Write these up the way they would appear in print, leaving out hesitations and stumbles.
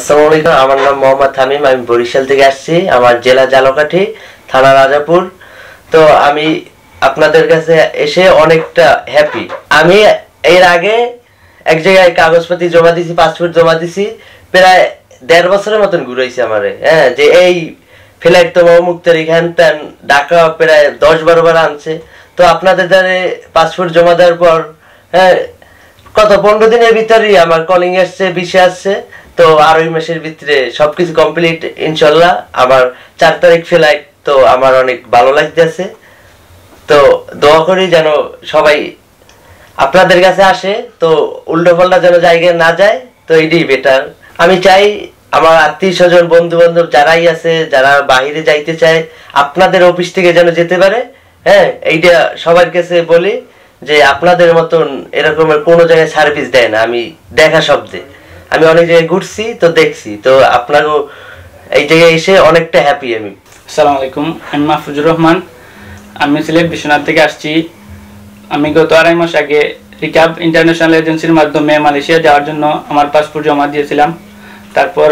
আসসালামু আলাইকুম, আমার নাম মোহাম্মদ তামিম। আমি বরিশাল থেকে আসছি। আমার জেলা ঝালকাঠি, থানা রাজাপুর। তো আমি আপনাদের কাছে এসে অনেকটা হ্যাপি। আমি এর আগে এক জায়গায় কাগজপত্র জমা দিছি, পাসপোর্ট জমা দিছি, প্রায় 1.5 বছরের মতন ঘুরাইছে আমারে। হ্যাঁ, যে এই ফ্লাইট তো অমুক তারিখ হ্যান ত্যান, ঢাকা প্রায় 10-12 বার আনছে। তো আপনাদের দ্বারা পাসপোর্ট জমা দেওয়ার পর হ্যাঁ, কত 15 দিনের ভিতরেই আমার কলিং আসছে, ভিসা আসছে। তো আড়াই মাসের ভিতরে সবকিছু কমপ্লিট ইনশাল্লাহ। আমার 4 তারিখ ফ্লাইট। তো আমার অনেক ভালো লাগতেছে। তো দোয়া করি যেন সবাই আপনাদের কাছে আসে, তো উল্টো পাল্টা যেন জায়গায় না যায়। তো এটাই বেটার। আমি চাই আমার আত্মীয় স্বজন, বন্ধু বান্ধব যারাই আছে, যারা বাহিরে যাইতে চায়, আপনাদের অফিস থেকে যেন যেতে পারে। হ্যাঁ, এইটা সবার কাছে বলি যে আপনাদের মতন এরকমের কোনো জায়গায় সার্ভিস দেয় না। আমি দেখা শব্দে আমি অনেক জায়গায় ঘুরছি, তো দেখছি। তো আপনারও এই জায়গায় এসে অনেকটা হ্যাপি আমি। আসসালামু আলাইকুম, আমি মাহফুজুর রহমান। আমি সিলেট বিশ্বনাথ থেকে আসছি। আমি গত 2.5 মাস আগে রিকাব ইন্টারন্যাশনাল এজেন্সির মাধ্যমে মালয়েশিয়া যাওয়ার জন্য আমার পাসপোর্ট জমা দিয়েছিলাম। তারপর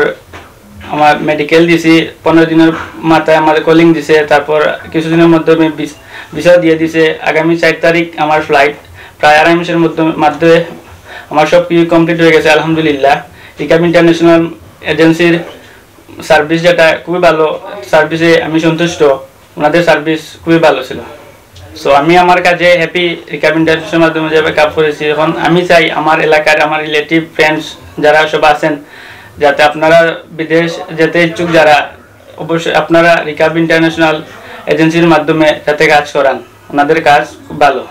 আমার মেডিকেল দিয়েছি, 15 দিনের মাথায় আমার কলিং দিছে। তারপর কিছুদিনের মধ্যে আমি ভিসা দিয়ে দিছে। আগামী 4 তারিখ আমার ফ্লাইট। প্রায় 2.5 মাসের মধ্যে আমার সব কিছু কমপ্লিট হয়ে গেছে আলহামদুলিল্লাহ। রিকাব ইন্টারন্যাশনাল এজেন্সির সার্ভিস যেটা খুবই ভালো, সার্ভিসে আমি সন্তুষ্ট। ওনাদের সার্ভিস খুবই ভালো ছিল। সো আমি আমার কাজে হ্যাপি। রিকাব ইন্টারন্যাশনাল মাধ্যমে যেভাবে কাজ করেছি, এখন আমি চাই আমার এলাকার, আমার রিলেটিভ, ফ্রেন্ডস যারা সব আছেন, যাতে আপনারা বিদেশ যেতে ইচ্ছুক যারা, অবশ্যই আপনারা রিকাব ইন্টারন্যাশনাল এজেন্সির মাধ্যমে যাতে কাজ করান। ওনাদের কাজ খুব ভালো।